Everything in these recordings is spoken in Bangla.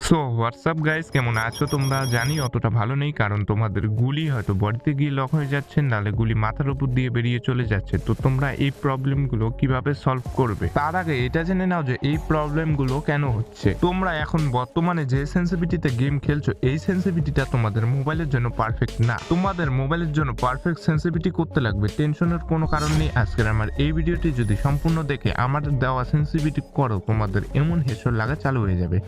সো হোয়াটসঅ্যাপ গাইস, কেমন আছো তোমরা? জানি অতটা ভালো নেই, কারণ তোমাদের গুলি হয়তো বডিতে গিয়ে লক হয়ে যাচ্ছে, নালে গুলি মাথার উপর দিয়ে বেরিয়ে চলে যাচ্ছে। তো তোমরা এই প্রবলেমগুলো কিভাবে সলভ করবে, তার আগে এটা জেনে নাও যে এই প্রবলেমগুলো কেন হচ্ছে। তোমরা এখন বর্তমানে যে সেন্সিটিভিটিতে গেম খেলছো, এই সেন্সিটিভিটিটা তোমাদের মোবাইলের জন্য পারফেক্ট না। তোমাদের মোবাইলের জন্য পারফেক্ট সেন্সিটিভিটি করতে লাগবে, টেনশনের কোনো কারণ নেই। আজকের আমার এই ভিডিওটি যদি সম্পূর্ণ দেখে আমাদের দেওয়া সেন্সিটিভিটি করো, তোমাদের এমন হেডশট লাগা চালু হয়ে যাবে।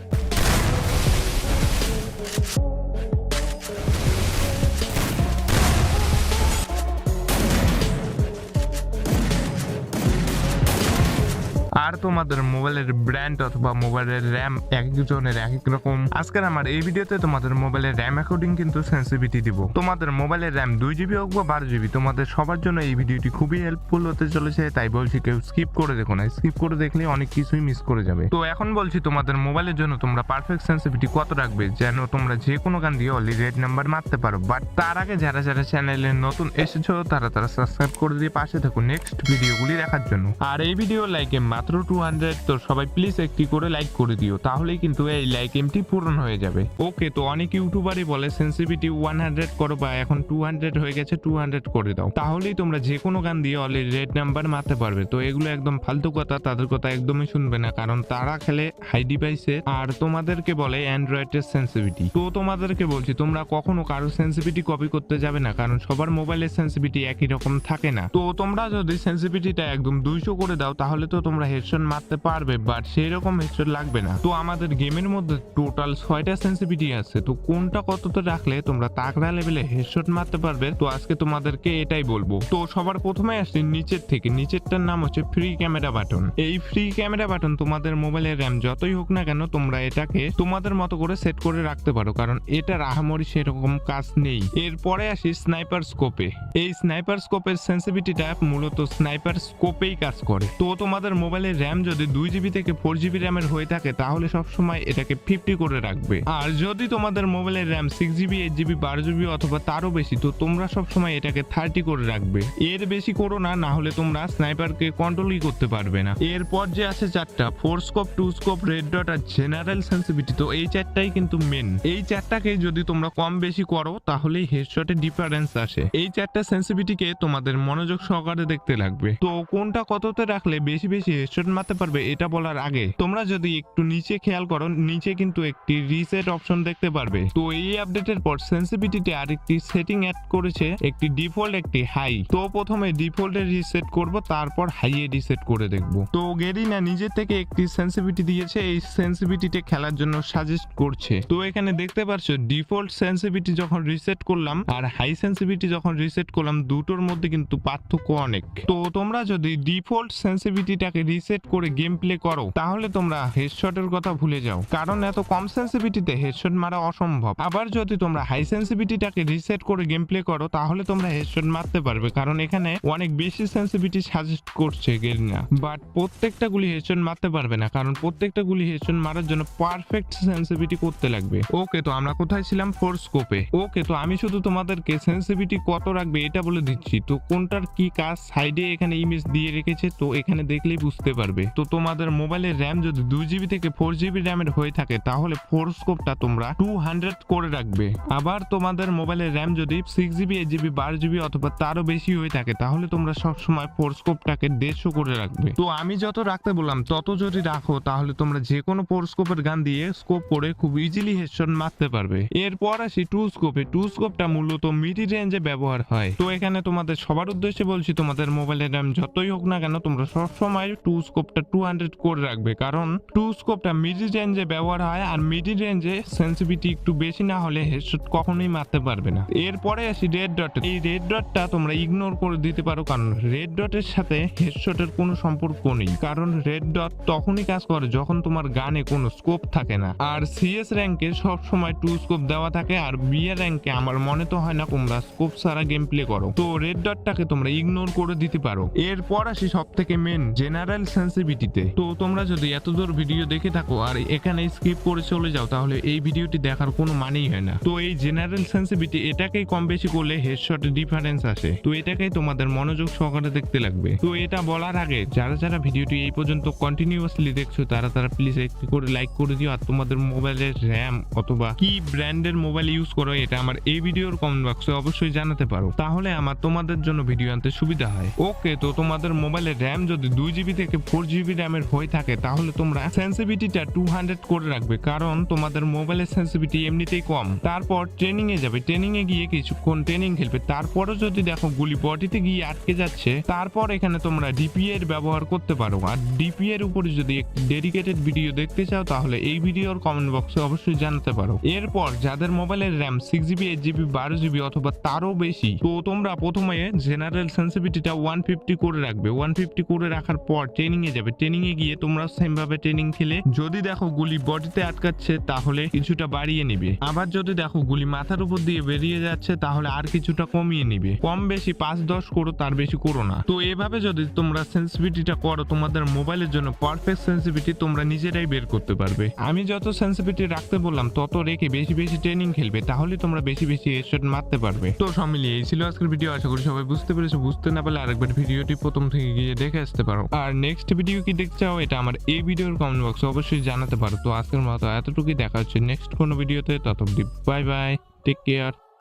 আর তোমাদের মোবাইলের ব্র্যান্ড অথবা মোবাইলের র্যাম এক একজনের এক এক রকম। আজকের আমার এই ভিডিওতে তোমাদের মোবাইলের র্যাম অ্যাকর্ডিং কিন্তু সেন্সিটিভিটি দিব। তোমাদের মোবাইলের র্যাম 2GB হোক বা 12GB, তোমাদের সবার জন্য এই ভিডিওটি খুবই হেল্পফুল হতে চলেছে। তাই বলছি কেউ স্কিপ করে দেখো না, স্কিপ করে দেখলে অনেক কিছুই মিস করে যাবে। তো এখন বলছি তোমাদের মোবাইলের জন্য তোমরা পারফেক্ট সেন্সিটিভিটি কত রাখবে, যেন তোমরা যে কোনো গান দিয়ে অনলি রেড নাম্বার মারতে পারো। বাট তার আগে যারা যারা চ্যানেলে নতুন এসেছো তারা সাবস্ক্রাইব করে দিয়ে পাশে থাকো নেক্সট ভিডিওগুলি দেখার জন্য। আর এই ভিডিও লাইকে মাত্র 200, তো সবাই প্লিজ একটি করে লাইক করে দিও, তাহলেই কিন্তু এই লাইক এমটি পূরণ হয়ে যাবে। ওকে, তো অনেক ইউটিউবারই বলে সেন্সিটিভিটি 100 করো, বা এখন 200 হয়ে গেছে 200 করে দাও, তাহলেই তোমরা যে কোনো গান দিয়ে অলরেডি রেড নাম্বার মারতে পারবে। তো এগুলো একদম ফালতু কথা, তাদের কথা একদমই শুনবে না, কারণ তারা খেলে হাই ডিভাইসে আর তোমাদেরকে বলে অ্যান্ড্রয়েডের সেন্সিটিভিটি। তো তোমাদেরকে বলছি তোমরা কখনো কারো সেন্সিটিভিটি কপি করতে যাবে না, কারণ সবার মোবাইলের সেন্সিটিভিটি একই রকম থাকে না। তো তোমরা যদি সেন্সিটিভিটিটা একদম 200 করে দাও, তাহলে তো তোমরা হেডশট মারতে পারবে, বাট সেই রকম হেডশট লাগবে না। তো আমাদের গেমের মধ্যে টোটাল 6টা সেন্সিটিভিটি আছে, তো কোনটা কততে রাখলে তোমরা তাগড়া লেভেলে হেডশট মারতে পারবে, তো আজকে তোমাদেরকে এটাই বলবো। তো সবার প্রথমে আসছি নিচের থেকে। নিচেরটার নাম হচ্ছে ফ্রি ক্যামেরা বাটন। এই ফ্রি ক্যামেরা বাটন তোমাদের মোবাইলের র্যাম যতই হোক না কেন, তোমরা এটাকে তোমাদের মতো করে সেট করে রাখতে পারো, কারণ এটার আহামরি সেরকম কাজ নেই। এরপরে আসি স্নাইপার স্কোপে। এই স্নাইপার স্কোপের সেন্সিটিভিটিটা মূলত স্নাইপার স্কোপেই কাজ করে। তো তোমাদের মোবাইলের র্যাম যদি 2GB থেকে 4GB র্যামের হয়ে থাকে, তাহলে সবসময় এটাকে 50 করে রাখবে। আর যদি তোমাদের মোবাইলের র্যাম 6GB 8GB 12GB অথবা তারও বেশি, তো তোমরা সবসময় এটাকে 30 করে রাখবে। এর বেশি করো না, না হলে তোমরা স্নাইপারকে কন্ট্রোলই করতে পারবে না। এরপর যে আছে 4টা, 4 স্কোপ, 2 স্কোপ, রেড ডট আর জেনারেল সেন্সিটিভিটি। তো এই 4টাই কিন্তু মেন। এই 4টাকে যদি তোমরা কম বেশি করো, তাহলেই হেডশটে ডিফারেন্স আসে। এই 4টা সেন্সিটিভিটিকে তোমাদের মনোযোগ সহকারে দেখতে লাগবে। তো কোনটা কততে রাখলে বেশি বেশি হেডশট মারতে পারবে, এটা বলার আগে তোমরা যদি একটু নিচে খেয়াল করো, নিচে কিন্তু একটি রিসেট অপশন দেখতে পারবে। তো এই আপডেটের পর সেন্সিটিভিটিতে আরেকটি সেটিং অ্যাড করেছে, একটি ডিফল্ট, একটি হাই। তো প্রথমে ডিফল্টে রিসেট করব, তারপর হাইয়ে রিসেট করে দেখব। তো গেরিনা নিজে থেকে একটি সেন্সিটিভিটি দিয়েছে, এই সেন্সিটিভিটিতে খেলার জন্য সাজেস্ট করছে। তো এখানে দেখতে পারছো ডিফল্ট সেন্সিটিভিটি যখন রিসেট করলাম আর হাই সেন্সিটিভিটি যখন রিসেট করলাম, দুটোর মধ্যে কিন্তু পার্থক্য অনেক। তো তোমরা যদি ডিফল্ট সেন্সিটিভিটিটাকে রিসেট করে গেম প্লে করো, তাহলে তোমরা হেডশটের কথা ভুলে যাও, কারণ এত কম সেন্সিটিভিটিতে হেডশট মারা অসম্ভব। আবার যদি তোমরা হাই সেন্সিটিভিটিটাকে রিসেট করে গেম প্লে করো, তাহলে তোমরা হেডশট মারতে পারবে, কারণ এখানে অনেক বেশি সেন্সিটিভিটি সাজেস্ট করছে গেরিনা। বাট প্রত্যেকটা গুলি হেডশট মারতে পারবে না, কারণ প্রত্যেকটা গুলি হেডশট মারার জন্য পারফেক্ট সেন্সিটিভিটি করতে লাগবে। ওকে, তো আমরা কোথায় ছিলাম? 4 স্কোপে। ওকে, তো আমি শুধু তোমাদেরকে সেন্সিটিভিটি কত রাখবে এটা বলে দিচ্ছি। তো কোনটার কি কাজ সাইডে এখানে ইমেজ দিয়ে রেখেছে, তো এখানে দেখলেই বুঝতে পারবে। তো তোমাদের মোবাইলের র্যাম যদি 2GB থেকে 4GB র্যামের হয়ে থাকে, তাহলে 4 স্কোপটা তোমরা 200 করে রাখবে। আবার তোমাদের মোবাইলের র্যাম যদি 6GB 8GB 12GB অথবা তারও বেশি হয়ে থাকে, তাহলে তোমরা সবসময় 4 স্কোপটাকে 150 করে রাখবে। তো আমি যত রাখতে বললাম তত যদি রাখো, তাহলে তোমরা যে কোনো 4 স্কোপের গান দিয়ে স্কোপ করে খুব ইজিলি হেডশট মারতে পারবে। এরপর আসি 2 স্কোপে। 2 স্কোপটা মূলত মিড রেঞ্জে ব্যবহার হয়। তো এখানে তোমাদের সবার উদ্দেশ্যে বলছি, তোমাদের মোবাইলের র্যাম যতই হোক না কেন, তোমরা সবসময় 2 স্কোপটা 200 করে রাখবে, কারণ 2 স্কোপটা মিড রেঞ্জে ব্যবহার হয়, আর মিড রেঞ্জে সেন্সিটিভিটি একটু বেশি না হলে হেডশট কখনোই মারতে পারবে না। এরপরে আসি রেড ডট। এই রেড ডটটা তোমরা ইগনোর করে দিতে পারো, কারণ রেড ডটের সাথে হেডশটের কোনো সম্পর্ক নেই, কারণ রেড ডট তখনই কাজ করে যখন তোমার গানে কোনো স্কোপ থাকে না। আর সিএস র্যাঙ্কে সব সময় 2 স্কোপ দেওয়া থাকে, আর বিএ র্যাঙ্কে আমার মনে তো হয় না তোমরা স্কোপ ছাড়া গেম প্লে করো। তো রেড ডটটাকে তোমরা ইগনোর করে দিতে পারো। এরপর আসি সব থেকে মেন জেনারেল সেন্সিটিভিটিতে। তো তোমরা যদি এতদূর ভিডিও দেখে থাকো আর এখানে স্কিপ করে চলে যাও তাহলে এই ভিডিওটি দেখার কোনো মানেই হয় না। তো এই জেনারেল সেন্সিটিভিটি এটাকেই কম বেশি করলে হেডশটে ডিফারেন্স আসে। তো এটাকেই তোমাদের মনোযোগ সহকারে দেখতে লাগবে। তো এটা বলার আগে যারা ভিডিওটি এই পর্যন্ত কন্টিনিউয়াসলি দেখছো তারা প্লিজ একটু করে লাইক করে দিও। আর তোমাদের মোবাইলের র্যাম অথবা কি ব্র্যান্ডের মোবাইল ইউজ করো এটা আমার এই ভিডিওর কমেন্ট বক্সে অবশ্যই জানাতে পারো, তাহলে আমার তোমাদের জন্য ভিডিও আনতে সুবিধা হয়। ওকে, তো তোমাদের মোবাইলের র্যাম যদি 2GB থেকে 4GB র্যামের হয়ে থাকে তাহলে তোমরা সেন্সিটিভিটিটা 200 করে রাখবে, কারণ তোমাদের মোবাইলের সেন্সিটিভিটি এমনিতেই কম। তারপর ট্রেনিং এ যাবে, ট্রেনিং এ গিয়ে কিছুক্ষণ ট্রেনিং খেলবে। তারপরও যদি দেখো গুলি বডিতে গিয়ে আটকে যাচ্ছে, তারপর এখানে তোমরা ডিপিএ এর ব্যবহার করতে পারো। আর ডিপিএ এর উপরে যদি একটি ডেডিকেটেড ভিডিও দেখতে চাও তাহলে এই ভিডিওর কমেন্ট বক্সে অবশ্যই জানাতে পারো। এরপর যাদের মোবাইলের র্যাম 6GB 8GB 12GB অথবা তারও বেশি, তো তোমরা প্রথমে জেনারেল সেন্সিটিভিটিটা 150 করে রাখবে। 150 করে রাখার পর ট্রেনিং এ যাবে। ট্রেনিং এ গিয়ে তোমরা সেম ভাবে ট্রেনিং খেলে যদি দেখো গুলি বডিতে আটকাচ্ছে তাহলে কিছুটা বাড়িয়ে নিবে। আবার যদি দেখো গুলি মাথার উপর দিয়ে বেরিয়ে যাচ্ছে তাহলে আর কিছুটা কমিয়ে নিবে। কম বেশি 5-10 করো, তার বেশি করো না। তো এভাবে যদি তোমরা সেন্সিটিভিটিটা করো তোমাদের মোবাইলের জন্য পারফেক্ট সেন্সিটিভিটি তোমরা নিজেরাই বের করতে পারবে। আমি যত সেন্সিটিভিটি রাখতে বললাম তত রেখে বেশি ট্রেনিং খেলবে, তাহলে তোমরা বেশি হেডশট মারতে পারবে। তো সব মিলিয়ে এই ছিল আজকের ভিডিও। আশা করি সবাই বুঝতে পেরেছো। বুঝতে না পারলে আরেকবার ভিডিওটি প্রথম থেকে গিয়ে দেখে আসতে পারো। আর নেক্সট ভিডিও কি দেখতে চাও এটা আমার এই ভিডিওর কমেন্ট বক্সে অবশ্যই জানাতে পারো। তো আজকের মতো এতটুকুই, দেখা হচ্ছে নেক্সট কোনো ভিডিওতে। ততক্ষণ বাই বাই, টেক কেয়ার।